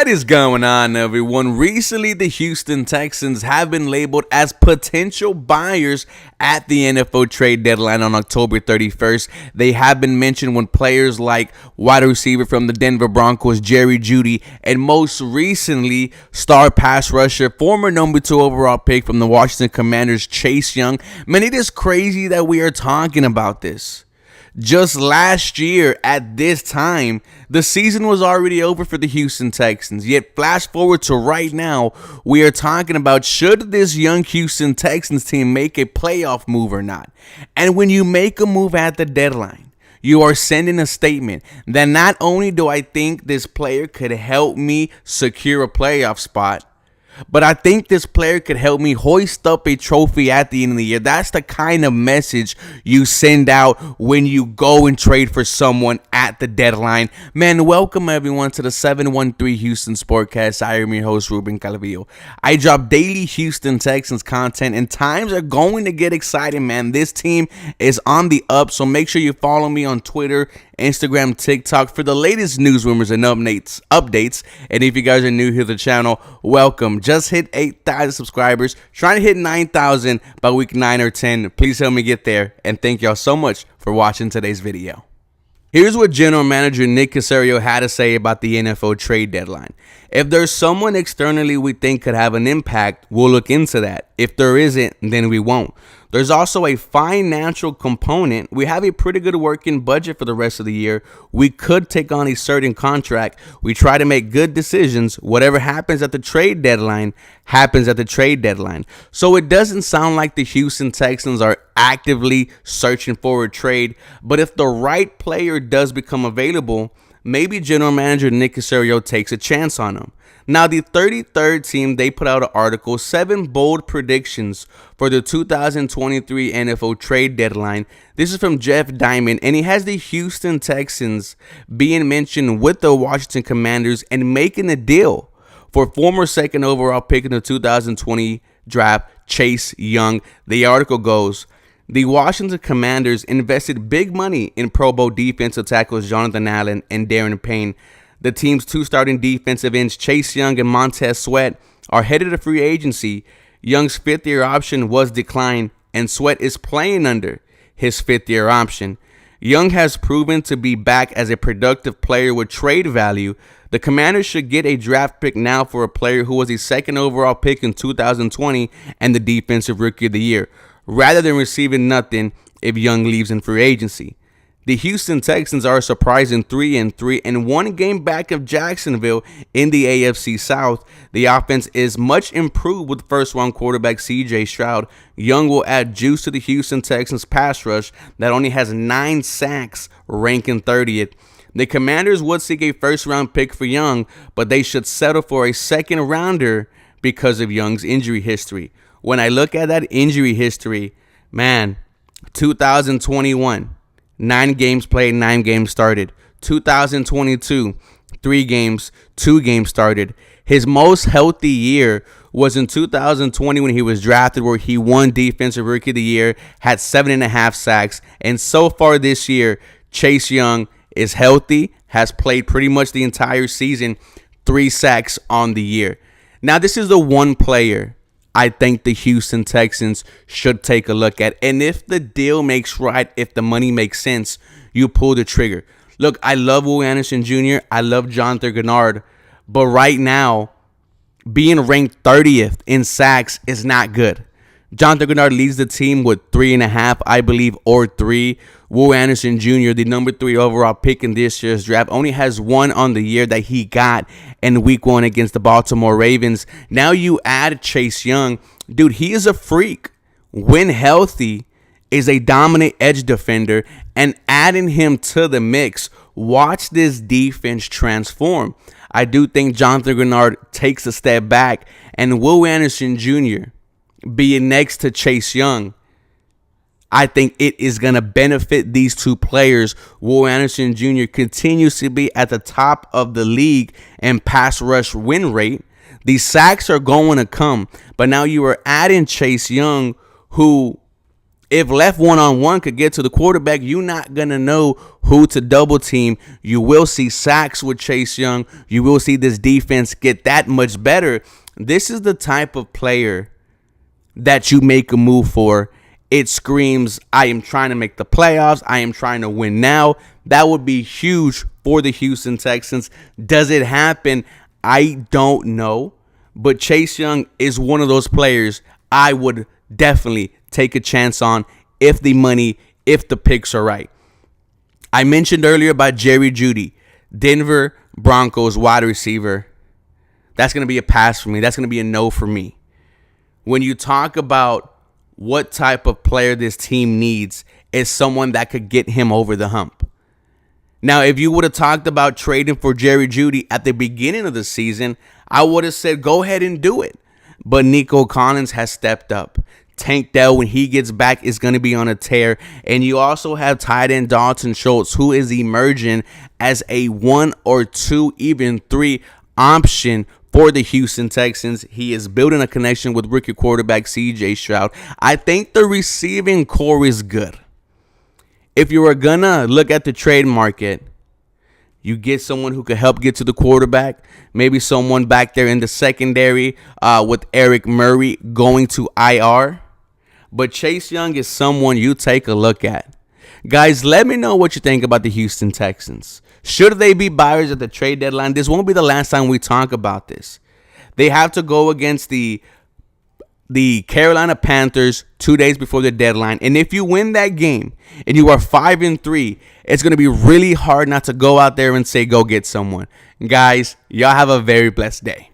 What is going on, everyone? Recently, the Houston Texans have been labeled as potential buyers at the NFL trade deadline on October 31st. They have been mentioned when players like wide receiver from the Denver Broncos, Jerry Jeudy, and most recently, star pass rusher, former number 2 overall pick from the Washington Commanders, Chase Young. Man, it is crazy that we are talking about this. Just last year at this time, the season was already over for the Houston Texans. Yet flash forward to right now, we are talking about should this young Houston Texans team make a playoff move or not. And when you make a move at the deadline, you are sending a statement that not only do I think this player could help me secure a playoff spot, but I think this player could help me hoist up a trophy at the end of the year. That's the kind of message you send out when you go and trade for someone at the deadline. Man, welcome everyone to the 713 Houston Sportcast. I am your host, Ruben Calvillo. I drop daily Houston Texans content, and times are going to get exciting, man. This team is on the up, so make sure you follow me on Twitter, Instagram, TikTok for the latest news, rumors, and updates. And if you guys are new here to the channel, welcome. Just hit 8,000 subscribers. Trying to hit 9,000 by week 9 or 10. Please help me get there. And thank y'all so much for watching today's video. Here's what General Manager Nick Caserio had to say about the NFL trade deadline. If there's someone externally we think could have an impact, we'll look into that. If there isn't, then we won't. There's also a financial component. We have a pretty good working budget for the rest of the year. We could take on a certain contract. We try to make good decisions. Whatever happens at the trade deadline happens at the trade deadline. So it doesn't sound like the Houston Texans are actively searching for a trade. But if the right player does become available, maybe General Manager Nick Caserio takes a chance on him. Now, the 33rd team, they put out an article, 7 bold predictions for the 2023 NFL trade deadline. This is from Jeff Diamond, and he has the Houston Texans being mentioned with the Washington Commanders and making a deal for former 2nd overall pick in the 2020 draft, Chase Young. The article goes, the Washington Commanders invested big money in Pro Bowl defensive tackles Jonathan Allen and Darren Payne. The team's 2 starting defensive ends, Chase Young and Montez Sweat, are headed to free agency. Young's 5th-year option was declined, and Sweat is playing under his 5th-year option. Young has proven to be back as a productive player with trade value. The Commanders should get a draft pick now for a player who was a 2nd overall pick in 2020 and the Defensive Rookie of the Year, rather than receiving nothing if Young leaves in free agency. The Houston Texans are a surprising 3-3 and 1 game back of Jacksonville in the AFC South. The offense is much improved with first-round quarterback C.J. Stroud. Young will add juice to the Houston Texans pass rush that only has 9 sacks, ranking 30th. The Commanders would seek a first-round pick for Young, but they should settle for a second-rounder because of Young's injury history. When I look at that injury history, man, 2021. 9 games played, 9 games started. 2022, 3 games, 2 games started. His most healthy year was in 2020 when he was drafted, where he won Defensive Rookie of the Year, had 7.5 sacks. And so far this year, Chase Young is healthy, has played pretty much the entire season, 3 sacks on the year. Now, this is the one player I think the Houston Texans should take a look at. And if the deal makes right, if the money makes sense, you pull the trigger. Look, I love Will Anderson Jr. I love Jonathan Gennard. But right now, being ranked 30th in sacks is not good. Jonathan Gennard leads the team with 3.5, I believe, or 3. Will Anderson Jr., the number 3 overall pick in this year's draft, only has 1 on the year that he got in week 1 against the Baltimore Ravens. Now you add Chase Young. Dude, he is a freak. When healthy, is a dominant edge defender, and adding him to the mix, watch this defense transform. I do think Jonathan Gennard takes a step back, and Will Anderson Jr. being next to Chase Young, I think it is going to benefit these 2 players. Will Anderson Jr. continues to be at the top of the league in pass rush win rate. These sacks are going to come, but now you are adding Chase Young, who If left one-on-one could get to the quarterback, you're not going to know who to double team. You will see sacks with Chase Young. You will see this defense get that much better. This is the type of player that you make a move for. It screams, I am trying to make the playoffs. I am trying to win now. That would be huge for the Houston Texans. Does it happen? I don't know. But Chase Young is one of those players I would definitely take a chance on if the picks are right. I mentioned earlier about Jerry Jeudy, Denver Broncos wide receiver. That's going to be a pass for me. That's going to be a no for me. When you talk about what type of player this team needs, is someone that could get him over the hump. Now, if you would have talked about trading for Jerry Jeudy at the beginning of the season, I would have said go ahead and do it. But Nico Collins has stepped up. Tank Dell, when he gets back, is going to be on a tear. And you also have tight end Dalton Schultz, who is emerging as a 1 or 2, even 3 option for the Houston Texans. He is building a connection with rookie quarterback CJ Stroud. I think the receiving core is good. If you were going to look at the trade market, you get someone who could help get to the quarterback. Maybe someone back there in the secondary with Eric Murray going to IR. But Chase Young is someone you take a look at. Guys, let me know what you think about the Houston Texans. Should they be buyers at the trade deadline? This won't be the last time we talk about this. They have to go against the Carolina Panthers 2 days before the deadline. And if you win that game and you are 5-3, it's going to be really hard not to go out there and say, go get someone. Guys, y'all have a very blessed day.